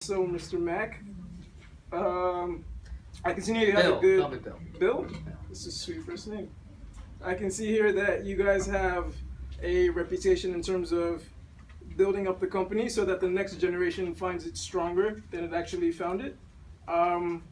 So, Mr. Mac, um, I can see you have a Bill, call good me Bill. Bill. This is a sweet first name. I can see here that you guys have a reputation in terms of building up the company so that the next generation finds it stronger than it actually found it. Um,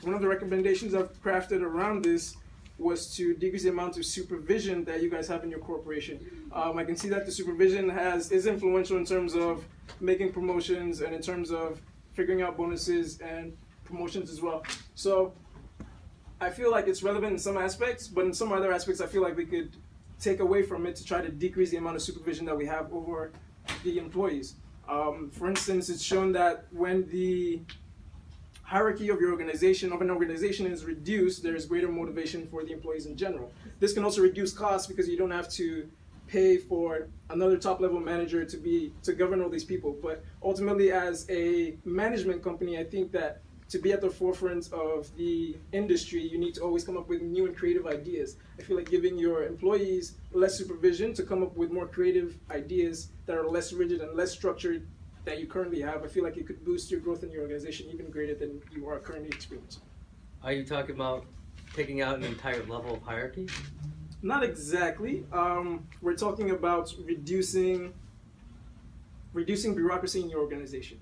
One of the recommendations I've crafted around this was to decrease the amount of supervision that you guys have in your corporation. I can see that the supervision is influential in terms of making promotions and in terms of figuring out bonuses and promotions as well. So I feel like it's relevant in some aspects, but in some other aspects, I feel like we could take away from it to try to decrease the amount of supervision that we have over the employees. For instance, it's shown that when the hierarchy of an organization is reduced, there is greater motivation for the employees in general. This can also reduce costs because you don't have to pay for another top level manager to govern all these people. But ultimately, as a management company, I think that to be at the forefront of the industry, you need to always come up with new and creative ideas. I feel like giving your employees less supervision to come up with more creative ideas that are less rigid and less structured that you currently have, I feel like it could boost your growth in your organization even greater than you are currently experiencing. Are you talking about taking out an entire level of hierarchy? Not exactly. We're talking about reducing bureaucracy in your organization.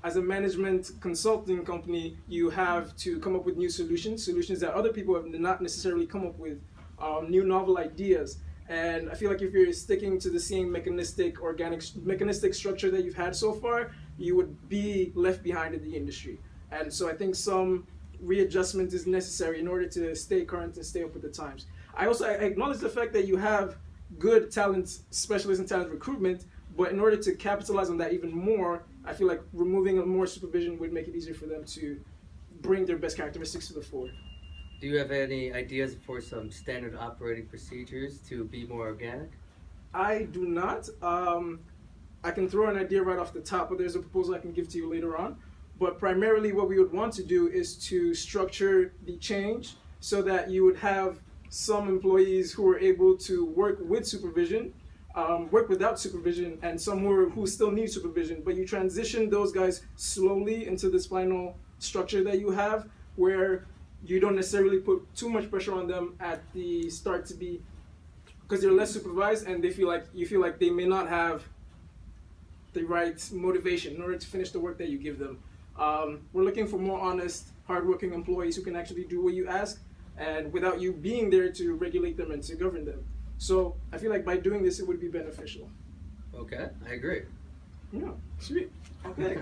As a management consulting company, you have to come up with new solutions that other people have not necessarily come up with, new novel ideas. And I feel like if you're sticking to the same mechanistic structure that you've had so far, you would be left behind in the industry. And so I think some readjustment is necessary in order to stay current and stay up with the times. I acknowledge the fact that you have good talent specialists and talent recruitment, but in order to capitalize on that even more, I feel like removing more supervision would make it easier for them to bring their best characteristics to the fore. Do you have any ideas for some standard operating procedures to be more organic? I do not. I can throw an idea right off the top, but there's a proposal I can give to you later on. But primarily, what we would want to do is to structure the change so that you would have some employees who are able to work with supervision, work without supervision, and some who still need supervision. But you transition those guys slowly into this final structure that you have, where you don't necessarily put too much pressure on them at the start to be, because they're less supervised and you feel like they may not have the right motivation in order to finish the work that you give them. We're looking for more honest, hardworking employees who can actually do what you ask, and without you being there to regulate them and to govern them. So I feel like by doing this, it would be beneficial. Okay, I agree. Yeah, sweet. Okay.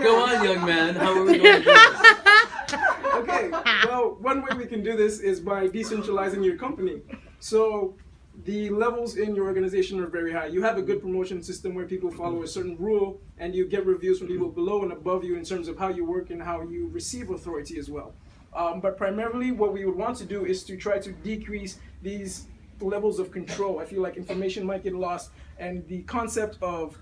Go on, young man. How are we going to do this? Okay, well, one way we can do this is by decentralizing your company. So the levels in your organization are very high. You have a good promotion system where people follow a certain rule and you get reviews from people below and above you in terms of how you work and how you receive authority as well. But primarily what we would want to do is to try to decrease these levels of control. I feel like information might get lost, and the concept of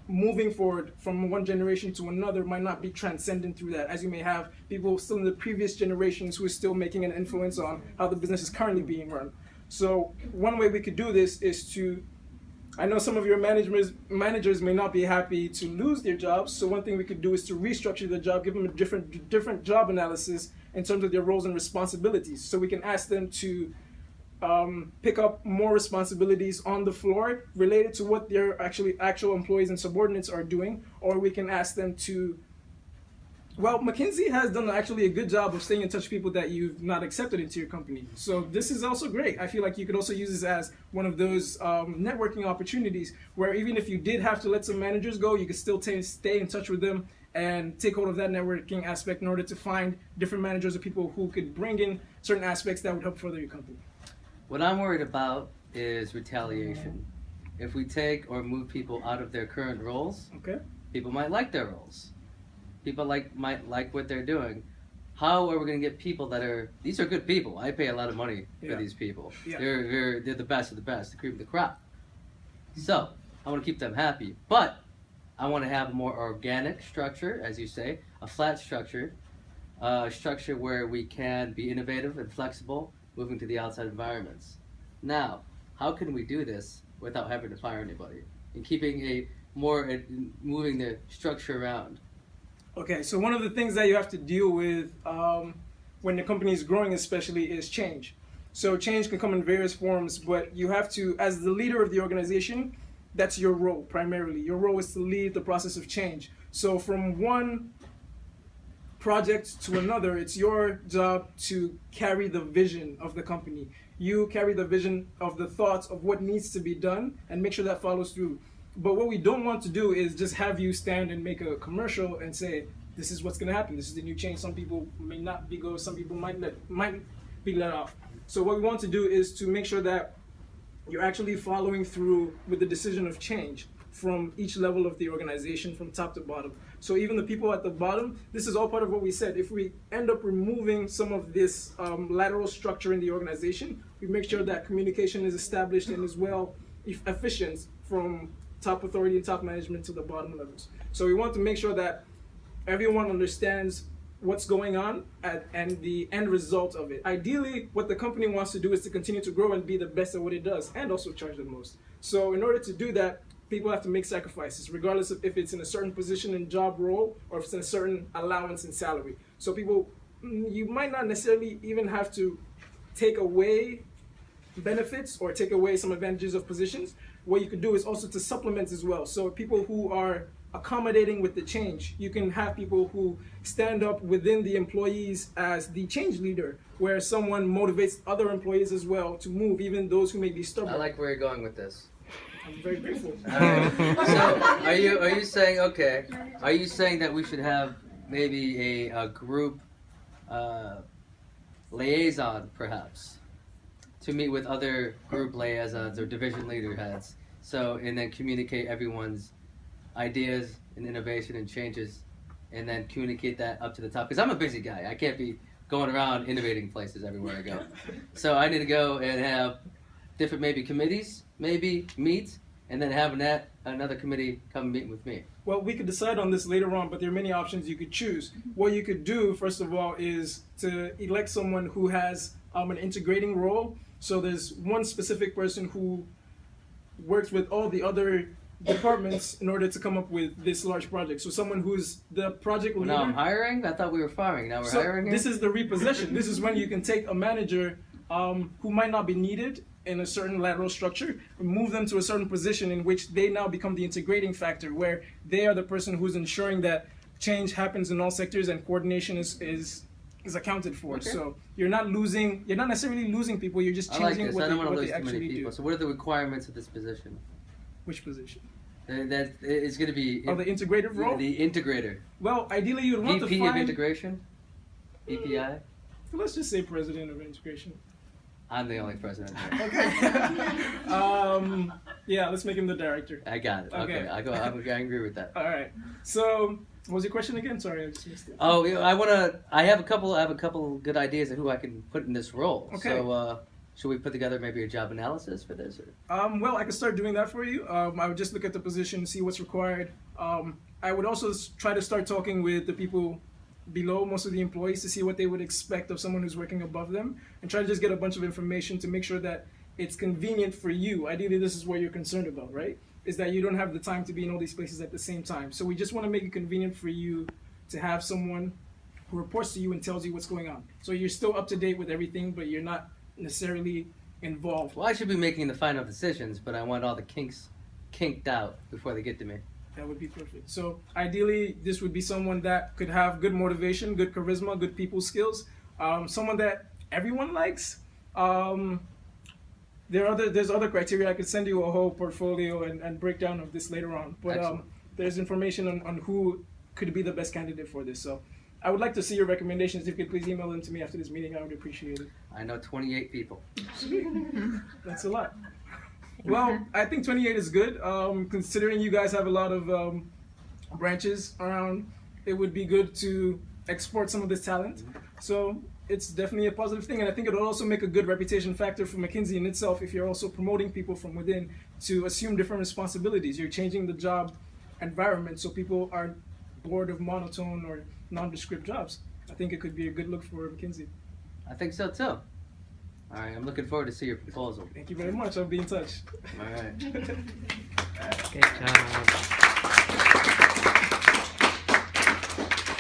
moving forward from one generation to another might not be transcendent through that, as you may have people still in the previous generations who are still making an influence on how the business is currently being run. So one way we could do this is to, I know some of your managers may not be happy to lose their jobs, so one thing we could do is to restructure the job, give them a different job analysis in terms of their roles and responsibilities. So we can ask them to pick up more responsibilities on the floor related to what their actual employees and subordinates are doing, or we can ask them to, well, McKinsey has done actually a good job of staying in touch with people that you've not accepted into your company. So this is also great. I feel like you could also use this as one of those networking opportunities where even if you did have to let some managers go, you could still stay in touch with them and take hold of that networking aspect in order to find different managers or people who could bring in certain aspects that would help further your company. What I'm worried about is retaliation. If we take or move people out of their current roles, Okay. people might like their roles. People might like what they're doing. How are we going to get people these are good people. I pay a lot of money for these people. Yeah. They're the best of the best, the cream of the crop. So I want to keep them happy, but I want to have a more organic structure, as you say, a flat structure, a structure where we can be innovative and flexible, moving to the outside environments. Now, how can we do this without having to fire anybody and keeping moving the structure around? Okay, so one of the things that you have to deal with when the company is growing, especially, is change. So change can come in various forms, but you have to, as the leader of the organization, that's your role primarily. Your role is to lead the process of change. So from one project to another, it's your job to carry the vision of the company. You carry the vision of the thoughts of what needs to be done and make sure that follows through. But what we don't want to do is just have you stand and make a commercial and say, this is what's going to happen. This is the new change. Some people may not be go. Some people might be let off. So what we want to do is to make sure that you're actually following through with the decision of change from each level of the organization, from top to bottom. So even the people at the bottom, this is all part of what we said. If we end up removing some of this lateral structure in the organization, we make sure that communication is established and is well efficient from top authority and top management to the bottom levels. So we want to make sure that everyone understands what's going on and the end result of it. Ideally, what the company wants to do is to continue to grow and be the best at what it does and also charge the most. So in order to do that, people have to make sacrifices, regardless of if it's in a certain position and job role or if it's in a certain allowance and salary. So people, you might not necessarily even have to take away benefits or take away some advantages of positions. What you could do is also to supplement as well. So people who are accommodating with the change, you can have people who stand up within the employees as the change leader, where someone motivates other employees as well to move, even those who may be stubborn. I like where you're going with this. I'm very grateful. So are you saying, okay, are you saying that we should have maybe a group liaison perhaps to meet with other group liaisons or division leader heads, so and then communicate everyone's ideas and innovation and changes, and then communicate that up to the top? Because I'm a busy guy. I can't be going around innovating places everywhere I go. So I need to go and have different maybe committees, maybe meet, and then have another committee come meet with me. Well, we could decide on this later on, but there are many options you could choose. What you could do, first of all, is to elect someone who has an integrating role. So there's one specific person who works with all the other departments in order to come up with this large project. So someone who's the project leader. Now I'm hiring? I thought we were firing. Now we're hiring here? This is the repossession. This is when you can take a manager who might not be needed in a certain lateral structure, move them to a certain position in which they now become the integrating factor, where they are the person who's ensuring that change happens in all sectors and coordination is accounted for. Okay. So you're not necessarily losing people, you're just changing what they actually do. So what are the requirements of this position? Which position? That is going to be... the integrative role? The integrator. Well, ideally you'd want to find... VP of integration? VPI? Let's just say president of integration. I'm the only president. Okay. Yeah, let's make him the director. I got it. Okay. I agree with that. All right. So, what was your question again? Sorry, I just missed it. Oh, I have a couple good ideas of who I can put in this role. Okay. So, should we put together maybe a job analysis for this? Or? Well, I could start doing that for you. I would just look at the position, see what's required. I would also try to start talking with the people below, most of the employees, to see what they would expect of someone who's working above them, and try to just get a bunch of information to make sure that it's convenient for you. Ideally, this is what you're concerned about, right? Is that you don't have the time to be in all these places at the same time. So we just want to make it convenient for you to have someone who reports to you and tells you what's going on. So you're still up to date with everything, but you're not necessarily involved. Well, I should be making the final decisions, but I want all the kinks kinked out before they get to me. That would be perfect. So ideally, this would be someone that could have good motivation, good charisma, good people skills, someone that everyone likes. There's other criteria. I could send you a whole portfolio and breakdown of this later on. But there's information on who could be the best candidate for this. So I would like to see your recommendations. If you could please email them to me after this meeting, I would appreciate it. I know 28 people. That's a lot. Well, I think 28 is good. Considering you guys have a lot of branches around, it would be good to export some of this talent. So it's definitely a positive thing, and I think it will also make a good reputation factor for McKinsey in itself if you're also promoting people from within to assume different responsibilities. You're changing the job environment so people aren't bored of monotone or nondescript jobs. I think it could be a good look for McKinsey. I think so too. All right, I'm looking forward to see your proposal. Thank you very much. I'll be in touch. All right. Good job.